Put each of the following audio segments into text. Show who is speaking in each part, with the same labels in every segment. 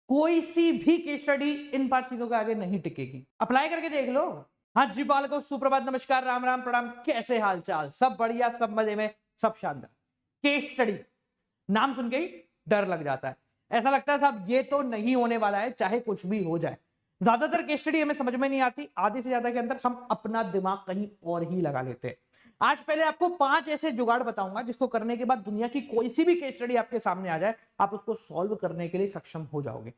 Speaker 1: कोई सी भी case study in 5 चीजों के आगे नहीं टिकेगी। अप्लाई करके देख लो। हाँ जी बालकों, सुप्रभात, नमस्कार, राम राम, प्रणाम, कैसे हाल चाल? सब बढ़िया, सब मजे में, सब शानदार। केस स्टडी नाम सुन के ही डर लग जाता है, ऐसा लगता है साहब ये तो नहीं होने वाला है, चाहे कुछ भी हो जाए। ज्यादातर केस स्टडी हमें समझ में नहीं आती, आधे से ज्यादा के अंदर हम अपना दिमाग कहीं और ही लगा लेते हैं। आज पहले आपको 5 ऐसे जुगाड़ बताऊंगा जिसको करने के बाद दुनिया की कोई सी भी केस स्टडी आपके सामने आ जाए, आप उसको सॉल्व करने के लिए सक्षम हो जाओगे।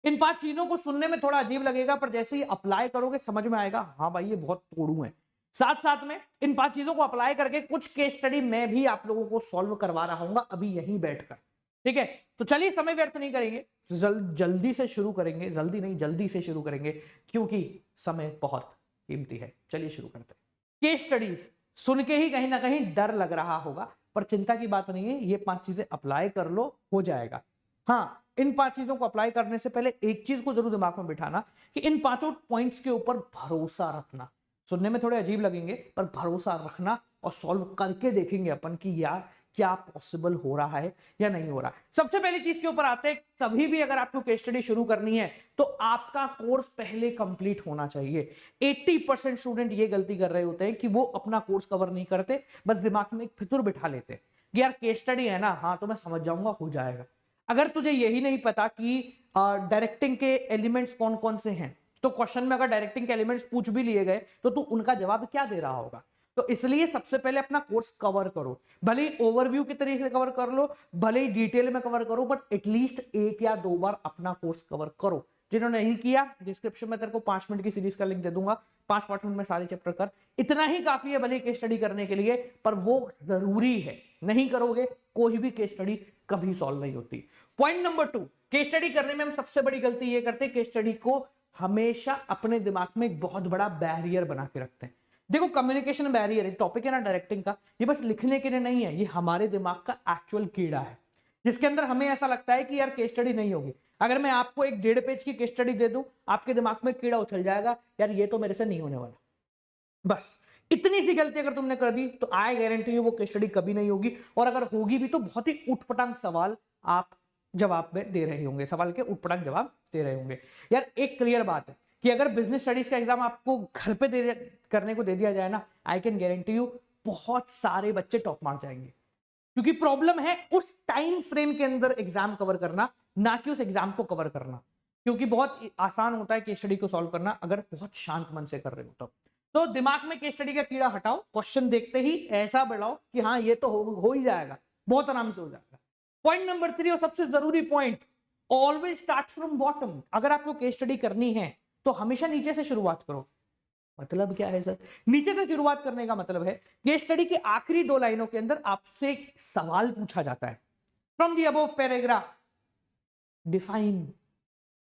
Speaker 1: इन 5 चीजों को सुनने में थोड़ा अजीब लगेगा, पर जैसे ही अप्लाई करोगे समझ में आएगा, हाँ भाई ये बहुत तोड़ू है। साथ साथ में इन 5 चीजों को अप्लाई करके कुछ केस स्टडी मैं भी आप लोगों को सॉल्व करवा रहा हूं अभी यहीं बैठकर। ठीक है, तो चलिए समय व्यर्थ नहीं करेंगे, जल्दी से शुरू करेंगे, जल्दी नहीं जल्दी से शुरू करेंगे, क्योंकि समय बहुत कीमती है। चलिए शुरू करते हैं। केस स्टडीज सुन के ही कहीं ना कहीं डर लग रहा होगा, पर चिंता की बात नहीं है, ये 5 चीजें अप्लाई कर लो, हो जाएगा। हाँ, इन 5 चीजों को अप्लाई करने से पहले एक चीज को जरूर दिमाग में बिठाना कि इन 5 पॉइंट्स के ऊपर भरोसा रखना। सुनने में थोड़े अजीब लगेंगे, पर भरोसा रखना और सॉल्व करके देखेंगे अपन कि यार क्या पॉसिबल हो रहा है या नहीं हो रहा। सबसे पहली चीज के ऊपर आते हैं, कभी भी अगर आपको केस स्टडी शुरू करनी है तो आपका कोर्स पहले कंप्लीट होना चाहिए। 80% स्टूडेंट ये गलती कर रहे होते हैं कि वो अपना कोर्स कवर नहीं करते, बस दिमाग में एक फितूर बिठा लेते कि यार केस स्टडी है ना, हाँ तो मैं समझ जाऊंगा, हो जाएगा। अगर तुझे यही नहीं पता कि डायरेक्टिंग के एलिमेंट्स कौन कौन से हैं, तो क्वेश्चन में अगर डायरेक्टिंग के एलिमेंट्स पूछ भी लिए गए तो तू उनका जवाब क्या दे रहा होगा। तो इसलिए सबसे पहले अपना कोर्स कवर करो, भले ही ओवरव्यू की तरीके से कवर कर लो, भले ही डिटेल में कवर करो, बट एटलीस्ट 1 या 2 बार अपना कोर्स कवर करो। जिन्होंने नहीं किया, डिस्क्रिप्शन में तेरे को 5 मिनट की सीरीज का लिंक दे दूंगा, 5 मिनट में सारे चैप्टर कर, इतना ही काफी है भले केस स्टडी करने के लिए, पर वो जरूरी है। नहीं करोगे कोई भी केस स्टडी कभी सॉल्व नहीं होती। पॉइंट नंबर 2, केस स्टडी करने में हम सबसे बड़ी गलती ये करते हैं, केस स्टडी को हमेशा अपने दिमाग में एक बहुत बड़ा बैरियर बना के रखते हैं। देखो, कम्युनिकेशन बैरियर टॉपिक है ना डायरेक्टिंग का, ये बस लिखने के लिए नहीं है, ये हमारे दिमाग का एक्चुअल कीड़ा है, जिसके अंदर हमें ऐसा लगता है कि यार केस स्टडी नहीं होगी। अगर मैं आपको एक 1.5 पेज की केस स्टडी दे दूं, आपके दिमाग में कीड़ा उछल जाएगा, यार ये तो मेरे से नहीं होने वाला। बस इतनी सी गलती अगर तुमने कर दी तो आई गारंटी यू वो केस स्टडी कभी नहीं होगी, और अगर होगी भी तो बहुत ही उठपटांग सवाल आप जवाब में दे रहे होंगे, सवाल के उठपटांग जवाब दे रहे होंगे। यार एक क्लियर बात है कि अगर बिजनेस स्टडीज का एग्जाम आपको घर पे करने को दे दिया जाए ना, आई कैन गारंटी यू बहुत सारे बच्चे टॉप मार जाएंगे, क्योंकि प्रॉब्लम है उस टाइम फ्रेम के अंदर एग्जाम कवर करना, ना कि उस एग्जाम को कवर करना। क्योंकि बहुत आसान होता है केस स्टडी को सॉल्व करना अगर बहुत शांत मन से कर रहे हो तो दिमाग में केस स्टडी का कीड़ा हटाओ, क्वेश्चन देखते ही ऐसा बढ़ाओ कि हाँ ये तो हो ही जाएगा, बहुत आराम से हो जाएगा। पॉइंट नंबर 3 और सबसे जरूरी point, always start from bottom. अगर आपको केस स्टडी करनी है तो हमेशा नीचे से शुरुआत करो। मतलब क्या है सर? नीचे से शुरुआत करने का मतलब है केस स्टडी की आखिरी 2 लाइनों के अंदर आपसे एक सवाल पूछा जाता है, from the above paragraph define,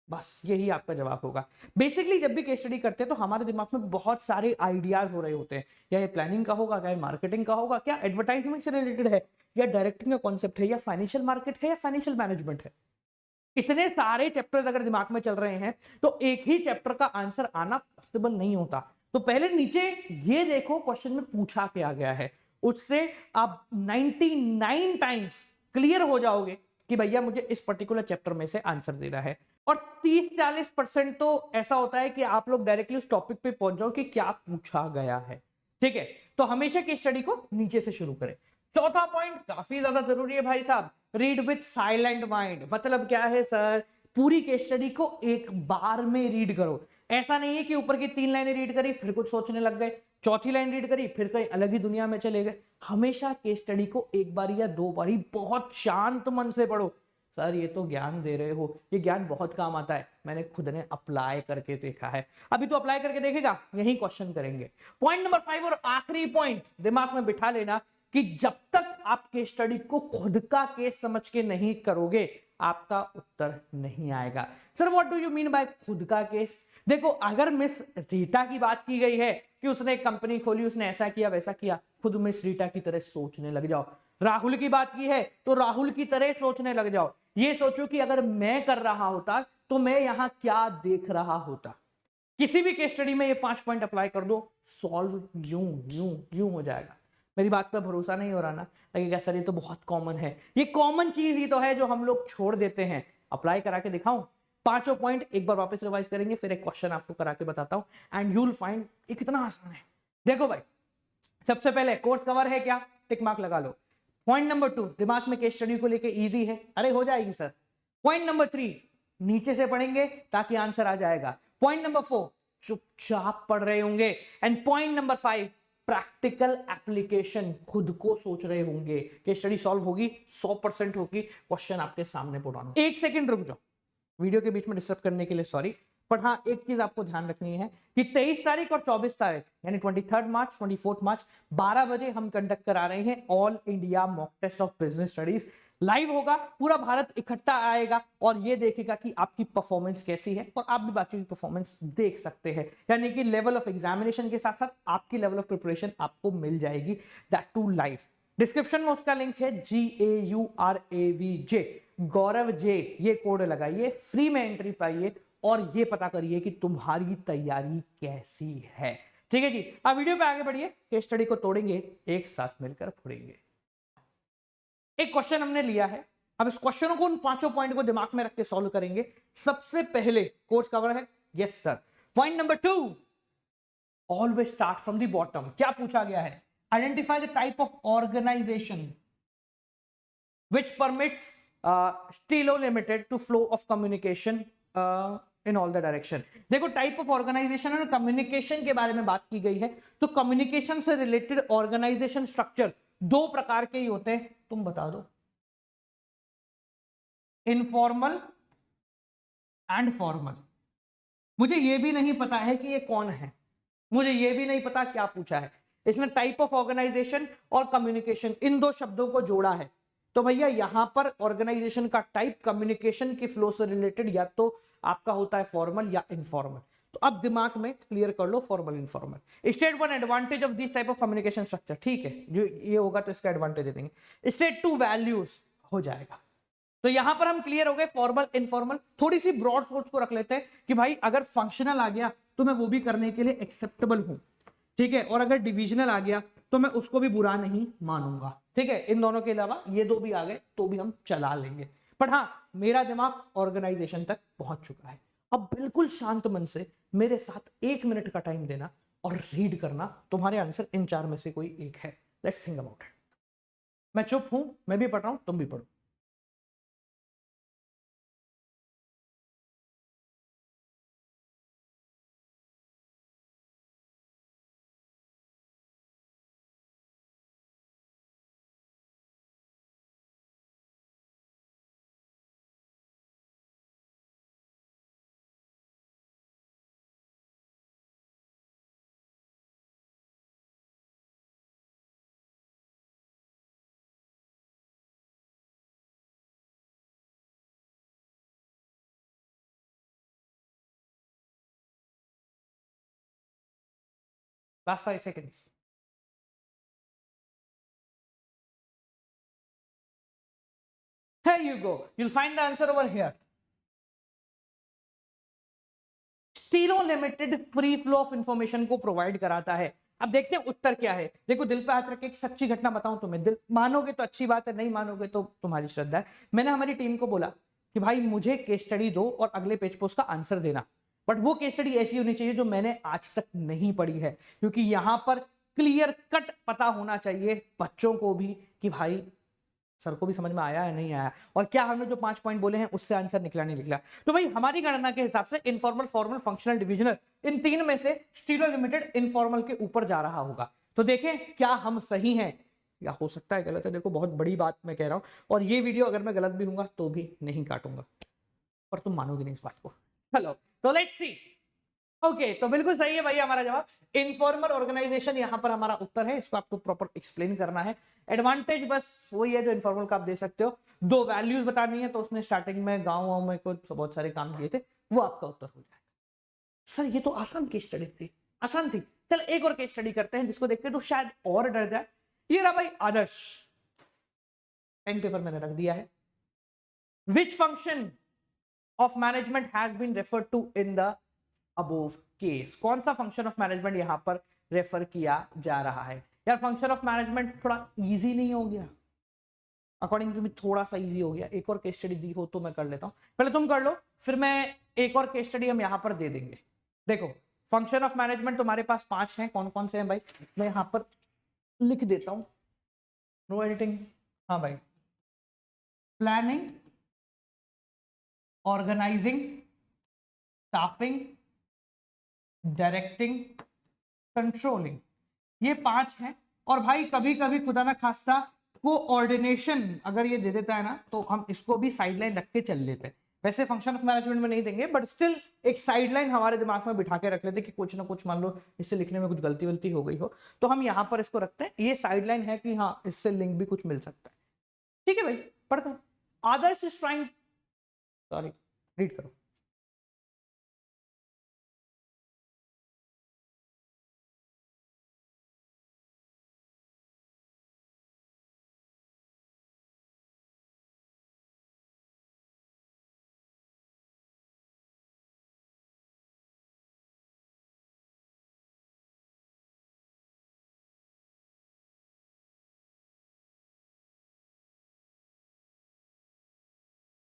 Speaker 1: बस यही आपका जवाब होगा। बेसिकली जब भी केस स्टडी करते हैं तो हमारे दिमाग में बहुत सारे आइडियाज हो रहे होते हैं, या ये प्लानिंग का होगा, क्या मार्केटिंग का होगा, क्या एडवर्टाइजमेंट से रिलेटेड है, या डायरेक्टिंग का कॉन्सेप्ट है, या फाइनेंशियल मार्केट है, या फाइनेंशियल मैनेजमेंट है। इतने सारे चैप्टर्स अगर दिमाग में चल रहे हैं तो एक ही चैप्टर का आंसर आना पॉसिबल नहीं होता। तो पहले नीचे ये देखो क्वेश्चन में पूछा क्या गया है, उससे आप 99 टाइम्स क्लियर हो जाओगे कि भैया मुझे इस पर्टिकुलर चैप्टर में से आंसर देना है। और 30-40% तो ऐसा होता है कि आप लोग डायरेक्टली उस टॉपिक पे पहुंच जाओ कि क्या पूछा गया है। ठीक है, तो हमेशा केस स्टडी को नीचे से शुरू करें। चौथा पॉइंट काफी ज्यादा जरूरी है भाई साहब, रीड विथ साइलेंट माइंड। मतलब क्या है सर? पूरी केस स्टडी को एक बार में रीड करो। ऐसा नहीं है कि ऊपर की 3 लाइनें रीड करी फिर कुछ सोचने लग गए, चौथी लाइन रीड करी फिर कहीं अलग ही दुनिया में चले गए। हमेशा केस स्टडी को एक बार या 2 बार ही बहुत शांत मन से पढ़ो। सर ये तो ज्ञान दे रहे हो, ये ज्ञान बहुत काम आता है, मैंने खुद ने अप्लाई करके देखा है। अभी तो अप्लाई करके देखेगा, यही क्वेश्चन करेंगे। पॉइंट नंबर 5 और आखिरी पॉइंट दिमाग में बिठा लेना कि जब तक आप केस स्टडी को खुद का केस समझ के नहीं करोगे आपका उत्तर नहीं आएगा। Sir what do you mean by खुद का केस? देखो, अगर मिस रीटा की बात की गई है कि उसने एक कंपनी खोली, उसने ऐसा किया वैसा किया, खुद मिस रीटा की तरह सोचने लग जाओ। राहुल की बात की है तो राहुल की तरह सोचने लग जाओ। ये सोचो कि अगर मैं कर रहा होता तो मैं यहां क्या देख रहा होता। किसी भी केस स्टडी में ये 5 पॉइंट अप्लाई कर दो, सॉल्व यूं यूं यूं हो जाएगा। मेरी बात पर भरोसा नहीं हो रहा ना? लगेगा सर ये तो बहुत कॉमन है। ये कॉमन चीज ही तो है जो हम लोग छोड़ देते हैं। अप्लाई करा के दिखाऊं? पांचों पॉइंट एक बार वापस रिवाइज करेंगे, फिर एक क्वेश्चन आपको करा के बताता हूं एंड यू विल फाइंड ये कितना आसान है। देखो भाई, सबसे पहले कोर्स कवर है क्या, टिक मार्क लगा लो। पॉइंट नंबर 2, दिमाग में केस स्टडी को लेके इजी है, अरे हो जाएगी सर। पॉइंट नंबर 3, नीचे से पढ़ेंगे ताकि आंसर आ जाएगा। पॉइंट नंबर 4, चुपचाप पढ़ रहे होंगे। And point number 5, practical application, खुद को सोच रहे होंगे। केस स्टडी सॉल्व होगी, 100% होगी, क्वेश्चन आपके सामने पुट ऑन। एक सेकंड रुक जाओ, वीडियो के बीच में डिस्टर्ब करने के लिए सॉरी, पर हाँ एक चीज आपको ध्यान रखनी है कि 23 तारीख और 24 तारीख यानी 23 मार्च 24 मार्च 12 बजे हम कंडक्ट करा रहे हैं all India mock test of business studies. Live होगा, पूरा भारत इकट्ठा आएगा और ये देखेगा कि आपकी परफॉर्मेंस कैसी है, और आप भी बाकी की परफॉर्मेंस देख सकते हैं। यानी कि लेवल ऑफ एग्जामिनेशन के साथ साथ आपकी लेवल ऑफ प्रिपरेशन आपको मिल जाएगी, दैट टू लाइव। डिस्क्रिप्शन में उसका लिंक है GAURAVJ, गौरव जे, ये कोड लगाइए, फ्री में एंट्री पाइए और ये पता करिए कि तुम्हारी तैयारी कैसी है। ठीक है जी, अब वीडियो पे आगे बढ़िए, केस स्टडी को तोड़ेंगे, एक साथ मिलकर फोड़ेंगे। एक क्वेश्चन हमने लिया है, अब इस क्वेश्चन को, उन पांचों पॉइंट को दिमाग में रख के सॉल्व करेंगे। सबसे पहले कोर्स कवर है, yes sir. Point number 2, always start from the bottom. क्या पूछा गया है, identify the type of organisation which permits Stilo Limited to flow of communication in all the direction। देखो टाइप ऑफ ऑर्गेनाइजेशन और communication के बारे में बात की गई है, तो कम्युनिकेशन से रिलेटेड ऑर्गेनाइजेशन स्ट्रक्चर दो प्रकार के ही होते हैं, तुम बता दो, इनफॉर्मल एंड फॉर्मल। मुझे ये भी नहीं पता है कि ये कौन है, मुझे ये भी नहीं पता क्या पूछा है। इसमें टाइप ऑफ ऑर्गेनाइजेशन और कम्युनिकेशन इन दो शब्दों को जोड़ा है। तो भैया यहां पर ऑर्गेनाइजेशन का टाइप कम्युनिकेशन की फ्लो से रिलेटेड या तो आपका होता है फॉर्मल या इनफॉर्मल। तो अब दिमाग में क्लियर कर लो formal informal. State 1 advantage of this type of communication structure, ठीक है, जो ये होगा तो इसका एडवांटेज दे देंगे। स्टेट 2 वैल्यूज हो जाएगा। तो यहां पर हम क्लियर हो गए फॉर्मल इनफॉर्मल। थोड़ी सी ब्रॉड सोच को रख लेते हैं कि भाई अगर फंक्शनल आ गया तो मैं वो भी करने के लिए एक्सेप्टेबल हूं, ठीक है, और अगर डिविजनल आ गया तो मैं उसको भी बुरा नहीं मानूंगा, ठीक है। इन दोनों के अलावा ये दो भी आ गए तो भी हम चला लेंगे, पर हाँ मेरा दिमाग ऑर्गेनाइजेशन तक पहुंच चुका है। अब बिल्कुल शांत मन से मेरे साथ 1 मिनट का टाइम देना और रीड करना, तुम्हारे आंसर इन 4 में से कोई एक है। Let's think about it. मैं चुप हूं, मैं भी पढ़ रहा हूं, तुम भी पढ़ो। Last 5 seconds. Here you go. You'll find the answer over here. Estilo limited free flow of information को प्रोवाइड कराता है। अब देखते हैं उत्तर क्या है। देखो दिल पे हाथ रख के एक सच्ची घटना बताऊं तुम्हें, दिल मानोगे तो अच्छी बात है, नहीं मानोगे तो तुम्हारी श्रद्धा है। मैंने हमारी टीम को बोला कि भाई मुझे केस स्टडी दो और अगले पेज पे उसका आंसर देना, बट वो केस स्टडी ऐसी होनी चाहिए जो मैंने आज तक नहीं पढ़ी है, क्योंकि यहां पर क्लियर कट पता होना चाहिए बच्चों को भी कि भाई सर को भी समझ में आया है नहीं आया, और क्या हमने जो 5 पॉइंट बोले हैं उससे आंसर निकला नहीं निकला। तो भाई हमारी गणना के हिसाब से इनफॉर्मल, फॉर्मल, फंक्शनल, डिविजनल, इन 3 में से स्टीलो लिमिटेड इनफॉर्मल के ऊपर जा रहा होगा। तो देखें क्या हम सही हैं या हो सकता है गलत है। देखो बहुत बड़ी बात मैं कह रहा हूं, और ये वीडियो अगर मैं गलत भी हूंगा तो भी नहीं काटूंगा, पर तुम मानोगे नहीं इस बात को। चलो तो लेट्स सी। ओके तो बिल्कुल सही है भैया हमारा जवाब, इनफॉर्मल ऑर्गेनाइजेशन यहां पर हमारा उत्तर है। इसको आपको प्रॉपर एक्सप्लेन करना है। एडवांटेज बस वही है जो इनफॉर्मल का आप दे सकते हो। 2 वैल्यूज बतानी है, तो उसने स्टार्टिंग में गांव में कुछ बहुत सारे काम किए थे, वो आपका उत्तर हो जाएगा। सर ये तो आसान केस स्टडी थी, आसान थी। चल एक और केस स्टडी करते हैं जिसको देख के तो शायद और डर जाए। ये रहा भाई आदर्श, पेन पेपर मैंने रख दिया है। Which function of management has been referred to in the above case. कौन सा फंक्शन ऑफ मैनेजमेंट यहां पर रेफर किया जा रहा है। यार फंक्शन ऑफ मैनेजमेंट थोड़ा इजी नहीं हो गया, अकॉर्डिंग टू मी थोड़ा सा इजी हो गया। एक और केस स्टडी दी हो तो मैं कर लेता हूं, पहले तुम कर लो फिर मैं एक और केस स्टडी हम यहां पर दे देंगे। देखो फंक्शन ऑफ मैनेजमेंट तुम्हारे पास 5 हैं, कौन कौन से हैं भाई, मैं यहां पर लिख देता हूं, नो एडिटिंग। हाँ भाई, planning, organising, staffing, directing, controlling, ये 5 हैं। और भाई कभी कभी खुदा ना खास्ता कोऑर्डिनेशन अगर ये दे देता है ना, तो हम इसको भी साइडलाइन रख के चल लेते हैं। वैसे फंक्शन ऑफ मैनेजमेंट में नहीं देंगे, बट स्टिल एक साइडलाइन हमारे दिमाग में बिठा के रख लेते कि कुछ ना कुछ मान लो इससे लिखने में कुछ गलती वलती हो गई हो, तो हम यहां पर इसको रखते हैं। ये साइडलाइन है कि हाँ इससे लिंक भी कुछ मिल सकता है। ठीक है भाई, पढ़ते हैं। आदर्श इज ट्राइंग, सॉरी रीड करो।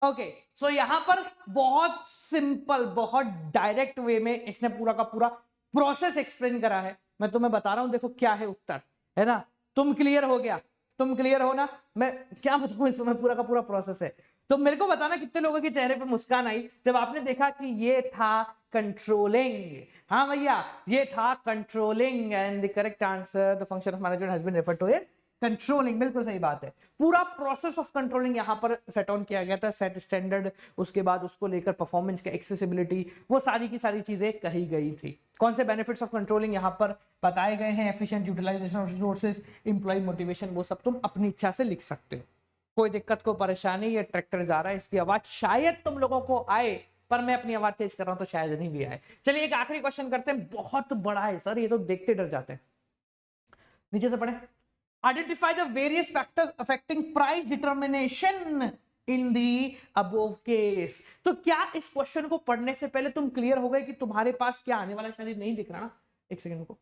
Speaker 1: ओके सो यहां पर बहुत सिंपल, बहुत डायरेक्ट वे में इसने पूरा का पूरा प्रोसेस एक्सप्लेन करा है। मैं तुम्हें बता रहा हूं, देखो क्या है उत्तर, है ना। तुम क्लियर हो गया, तुम क्लियर हो ना, मैं क्या बताऊं इसमें पूरा का पूरा प्रोसेस है। तो मेरे को बताना कितने लोगों के चेहरे पे मुस्कान आई जब आपने देखा कि ये था कंट्रोलिंग। हाँ भैया, ये था controlling and the correct answer the function of management has been referred to as controlling. बिल्कुल सही बात है। पूरा प्रोसेस ऑफ कंट्रोलिंग यहां पर सेट ऑन किया गया था, सेट स्टैंडर्ड, उसके बाद उसको लेकर परफॉर्मेंस के एक्सेसिबिलिटी, वो सारी की सारी चीजें कही गई थी। कौन से बेनिफिट्स ऑफ कंट्रोलिंग यहां पर बताए गए हैं, efficient utilisation of resources, employee motivation, वो सब तुम अपनी इच्छा से लिख सकते हो। कोई दिक्कत को परेशानी, ये ट्रैक्टर जा रहा है, इसकी आवाज शायद तुम लोगों को आए, पर मैं अपनी आवाज तेज कर रहा हूं तो शायद नहीं भी आए। चलिए एक आखिरी क्वेश्चन करते हैं, बहुत बड़ा है सर, ये तो देखते डर जाते हैं। नीचे से पढ़े। Identify the various factors affecting price determination in the above case। तो क्या इस क्वेश्चन को पढ़ने से पहले तुम क्लियर हो गए कि तुम्हारे पास क्या आने वाला, शायद नहीं दिख रहा ना, एक सेकंड को।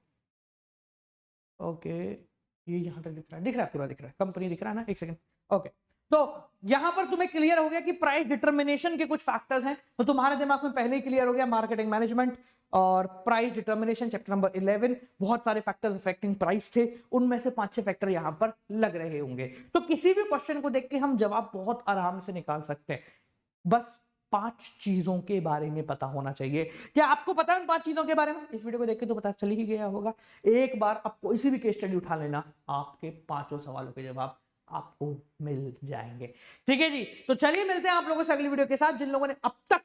Speaker 1: ओके ये यहां तक दिख रहा है पूरा दिख रहा है, कंपनी दिख रहा है ना, एक सेकंड। ओके तो यहां पर तुम्हें क्लियर हो गया कि प्राइस डिटर्मिनेशन के कुछ फैक्टर्स हैं, तो तुम्हारे दिमाग में पहले ही क्लियर हो गया मार्केटिंग मैनेजमेंट और प्राइस डिटर्मिनेशन, चैप्टर नंबर 11। बहुत सारे फैक्टर्स अफेक्टिंग प्राइस थे, उनमें से 5-6 फैक्टर यहां पर लग रहे होंगे। तो किसी भी क्वेश्चन को देख के हम जवाब बहुत आराम से निकाल सकते हैं। बस 5 चीजों के बारे में पता होना चाहिए। क्या आपको पता है उन 5 चीजों के बारे में? इस वीडियो को देख के तो पता चल ही गया होगा। एक बार आपको इसी भी केस स्टडी उठा लेना, आपके 5 सवालों के जवाब आपको मिल जाएंगे। ठीक है जी, तो चलिए मिलते हैं आप लोगों से अगली वीडियो के साथ। जिन लोगों ने अब तक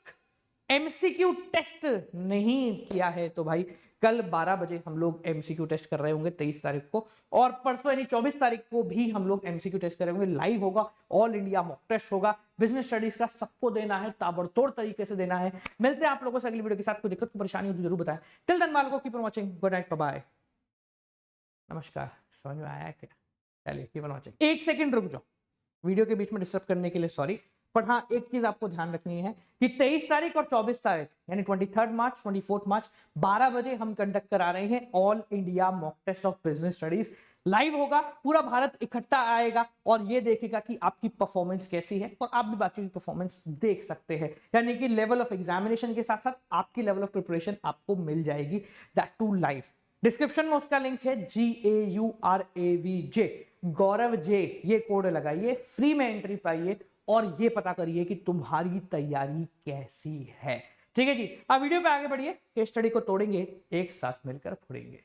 Speaker 1: एमसीक्यू टेस्ट नहीं किया है, तो भाई कल 12 बजे हम लोग एमसीक्यू टेस्ट कर रहे होंगे 23 तारीख को, और परसों यानी 24 तारीख को भी हम लोग एमसीक्यू टेस्ट कर रहे होंगे। लाइव होगा, ऑल इंडिया मॉक टेस्ट होगा, बिजनेस स्टडीज का सबको देना है, ताबड़तोड़ तरीके से देना है। मिलते हैं आप लोगों से अगली वीडियो के साथ। कोई दिक्कत परेशानी हो तो जरूर बताएं। टिल देन मालको keep on watching, good night, bye bye, नमस्कार। समझ में आया क्या? चलिए कीप ऑन वाचिंग। एक सेकंड रुक जाओ, वीडियो के बीच में डिस्टर्ब करने के लिए सॉरी, पर हाँ एक चीज आपको ध्यान रखनी है कि 23 तारीख और 24 तारीख यानी 23 मार्च 24 मार्च 12 बजे हम कंडक्ट करा रहे हैं all India mock test of business studies. Live होगा, पूरा भारत इकट्ठा आएगा और ये देखेगा कि आपकी परफॉर्मेंस कैसी है, और आप भी बाकी की परफॉर्मेंस देख सकते हैं। यानी कि लेवल ऑफ एग्जामिनेशन के साथ साथ आपकी लेवल ऑफ प्रिपरेशन आपको मिल जाएगी, दैट टू लाइव। डिस्क्रिप्शन में उसका लिंक है, GAURAVJ, गौरव जे, ये कोड लगाइए, फ्री में एंट्री पाइए और ये पता करिए कि तुम्हारी तैयारी कैसी है। ठीक है जी, अब वीडियो पे आगे बढ़िए, केस स्टडी को तोड़ेंगे, एक साथ मिलकर फोड़ेंगे।